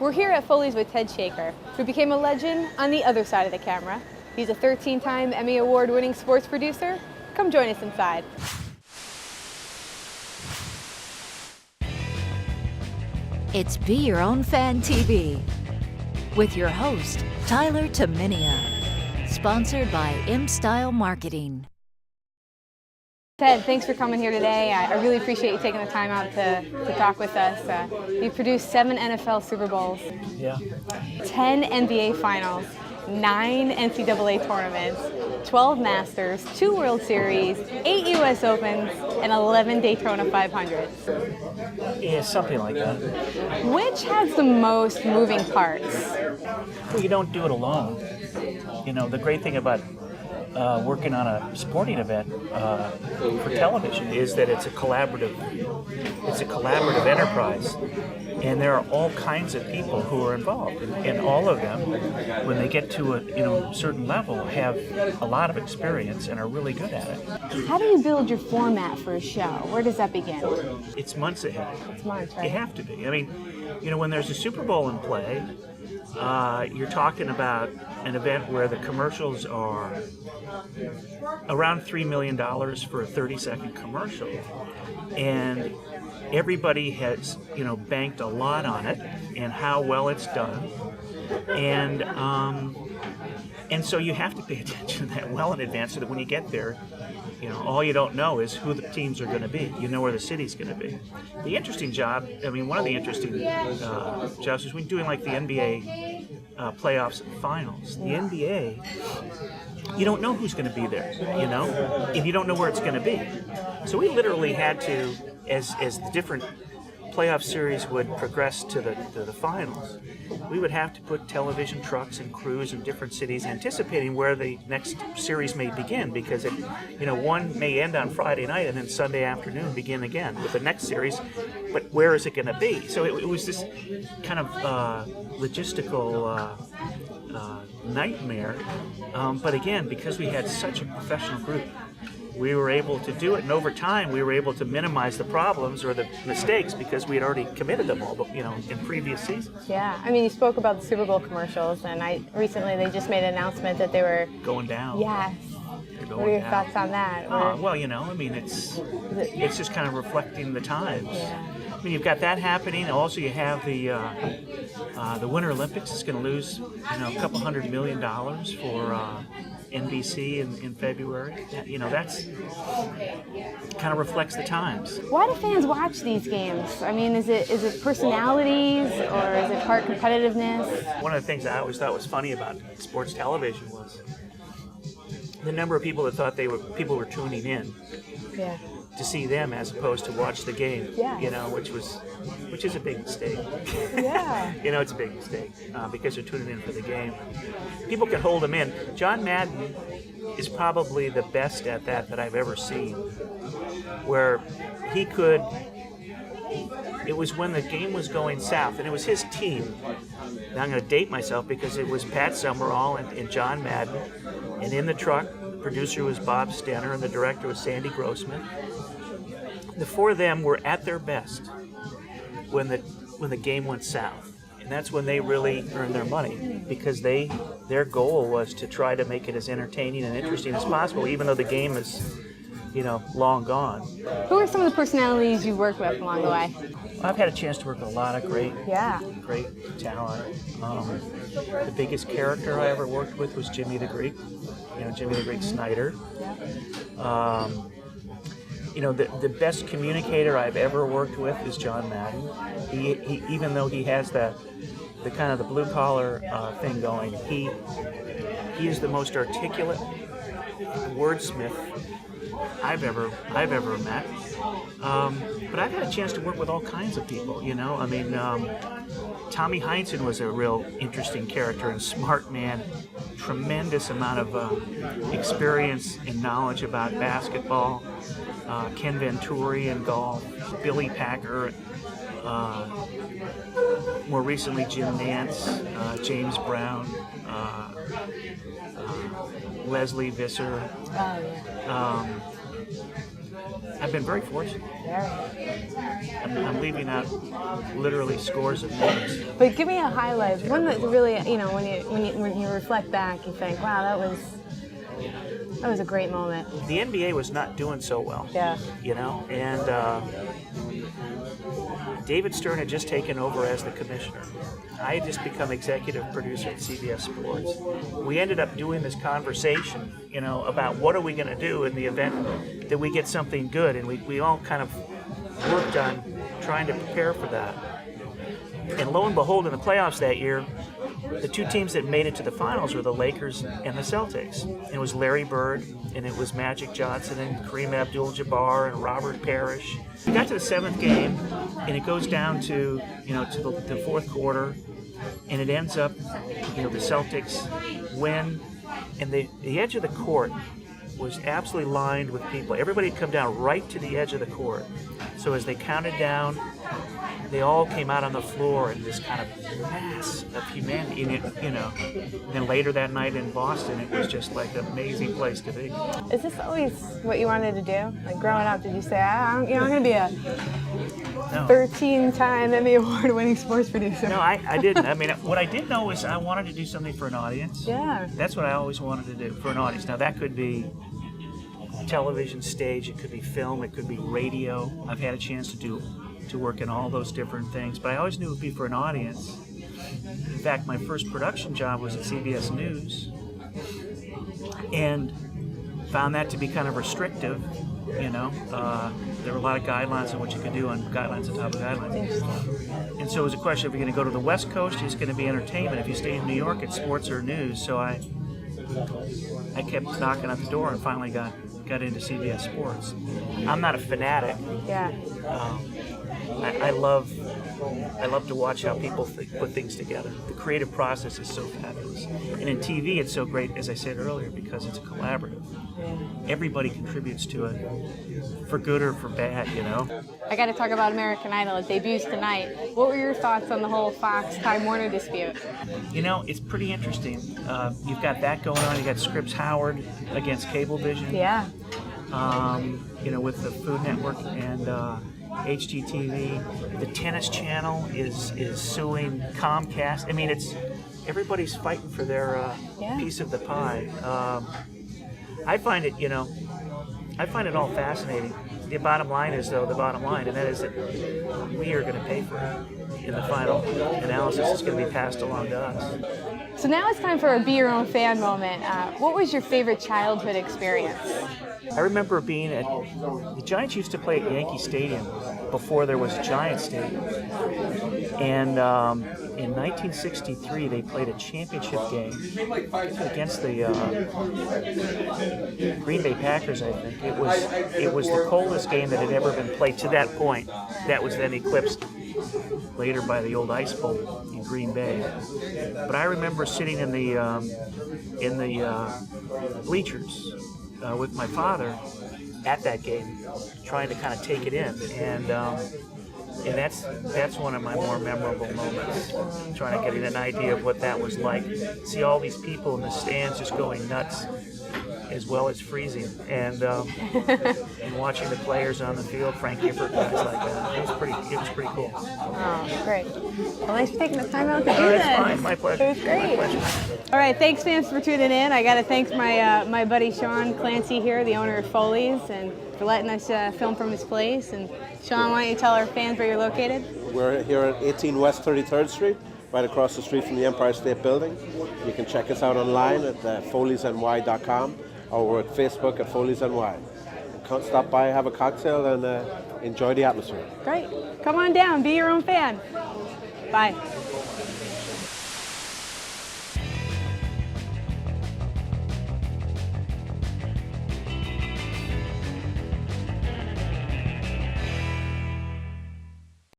We're here at Foley's with Ted Shaker, who became a legend on the other side of the camera. He's a 13-time Emmy Award-winning sports producer. Come join us inside. It's Be Your Own Fan TV with your host, Tyler Taminia, sponsored by M-Style Marketing. Ted, thanks for coming here today. I really appreciate you taking the time out to talk with us. You produced 7 NFL Super Bowls, 10 NBA Finals, 9 NCAA tournaments, 12 Masters, 2 World Series, 8 U.S. Opens, and 11 Daytona 500s. Yeah, something like that. Which has the most moving parts? Well, you don't do it alone. You know, the great thing about working on a sporting event for television is that it's a collaborative enterprise, and there are all kinds of people who are involved, and all of them, when they get to a certain level, have a lot of experience and are really good at it. How do you build your format for a show? Where does that begin? It's months ahead. It's months, right? You have to be. I mean, when there's a Super Bowl in play, you're talking about an event where the commercials are around $3 million for a 30-second commercial, and everybody has banked a lot on it and how well it's done, and so you have to pay attention to that well in advance so that when you get there, all you don't know is who the teams are going to be. You know where the city's going to be. The interesting job, one of the interesting jobs is when doing like the NBA playoffs and finals. The NBA, you don't know who's going to be there, and you don't know where it's going to be. So we literally had to, as the different playoff series would progress to the finals, we would have to put television trucks and crews in different cities anticipating where the next series may begin, because one may end on Friday night and then Sunday afternoon begin again with the next series, but where is it going to be? So it was this kind of logistical nightmare, but again, because we had such a professional group, we were able to do it, and over time we were able to minimize the problems or the mistakes because we had already committed them all, in previous seasons. Yeah, you spoke about the Super Bowl commercials, and recently they just made an announcement that they were going down. Yes. What are your thoughts on that? Well, it's just kind of reflecting the times. Yeah. You've got that happening. Also, you have the Winter Olympics is going to lose, a couple $100 million for NBC in February. That's kind of reflects the times. Why do fans watch these games? Is it personalities, or is it part competitiveness? One of the things I always thought was funny about sports television was the number of people that thought people were tuning in. Yeah. To see them as opposed to watch the game, yeah. which is a big mistake. Yeah. It's a big mistake because they're tuning in for the game. People can hold them in. John Madden is probably the best at that I've ever seen, where he could. It was when the game was going south, and it was his team. Now I'm going to date myself because it was Pat Summerall and John Madden, and in the truck, the producer was Bob Stenner, and the director was Sandy Grossman. The four of them were at their best when the game went south, and that's when they really earned their money, because their goal was to try to make it as entertaining and interesting as possible, even though the game is long gone. Who are some of the personalities you worked with along the way? I've had a chance to work with a lot of great talent. The biggest character I ever worked with was Jimmy the Greek, Jimmy the Greek Snyder. Yeah. The best communicator I've ever worked with is John Madden. He even though he has the kind of the blue collar thing going, he is the most articulate wordsmith I've ever met. But I've had a chance to work with all kinds of people. Tommy Heinsohn was a real interesting character and smart man. Tremendous amount of experience and knowledge about basketball. Ken Venturi in golf, Billy Packer, more recently Jim Nance, James Brown, Leslie Visser. I've been very fortunate. I'm leaving out literally scores of names. But give me a highlight. One that really, when you reflect back, you think, wow, that was a great moment. The NBA was not doing so well. Yeah. And David Stern had just taken over as the commissioner. I had just become executive producer at CBS Sports. We ended up doing this conversation, about what are we going to do in the event that we get something good, and we all kind of worked on trying to prepare for that. And lo and behold, in the playoffs that year, the two teams that made it to the finals were the Lakers and the Celtics. It was Larry Bird, and it was Magic Johnson, and Kareem Abdul-Jabbar, and Robert Parrish. We got to the seventh game, and it goes down to the fourth quarter, and it ends up, the Celtics win, and the edge of the court was absolutely lined with people. Everybody had come down right to the edge of the court. So as they counted down, they all came out on the floor in this kind of mass of humanity. And then later that night in Boston, it was just like an amazing place to be. Is this always what you wanted to do? Like growing up, did you say, I'm going to be a 13-time Emmy Award-winning sports producer? No, I didn't. I mean, what I did know is I wanted to do something for an audience. Yeah. That's what I always wanted to do, for an audience. Now, that could be television, stage, it could be film, it could be radio. I've had a chance to work in all those different things, but I always knew it would be for an audience. In fact, my first production job was at CBS News, and found that to be kind of restrictive. There were a lot of guidelines on what you could do on guidelines on top of guidelines. And so it was a question, if you're going to go to the West Coast, it's going to be entertainment. If you stay in New York, it's sports or news. So I kept knocking at the door and finally got into CBS Sports. I'm not a fanatic. Yeah. I love to watch how people put things together. The creative process is so fabulous. And in TV, it's so great, as I said earlier, because it's a collaborative. Everybody contributes to it, for good or for bad, I got to talk about American Idol. It debuts tonight. What were your thoughts on the whole Fox-Time Warner dispute? It's pretty interesting. You've got that going on. You got Scripps Howard against Cablevision. Yeah. With the Food Network and HGTV. The Tennis Channel is suing Comcast. I mean, everybody's fighting for their piece of the pie. I find it all fascinating. The bottom line is, though, and that is that we are going to pay for it in the final analysis. It's going to be passed along to us. So now it's time for a Be Your Own Fan moment. What was your favorite childhood experience? I remember being the Giants used to play at Yankee Stadium before there was a Giants Stadium. And in 1963, they played a championship game against the Green Bay Packers, I think. It was the coldest game that had ever been played to that point. That was then eclipsed later by the old Ice Bowl in Green Bay. But I remember sitting in the bleachers with my father at that game, trying to kind of take it in, and that's one of my more memorable moments. Trying to get an idea of what that was like. See all these people in the stands just going nuts, as well as freezing, and watching the players on the field, Frank Gifford, guys like that. It was pretty cool. Oh, great. Well, thanks for taking the time out to do this. It's fine. My pleasure. It was great. My pleasure. All right, thanks, fans, for tuning in. I got to thank my buddy Sean Clancy here, the owner of Foley's, and for letting us film from his place. And Sean, why don't you tell our fans where you're located? We're here at 18 West 33rd Street, right across the street from the Empire State Building. You can check us out online at foleysny.com, or we're at Facebook at FoleysNY. Stop by, have a cocktail, and enjoy the atmosphere. Great. Come on down. Be your own fan. Bye.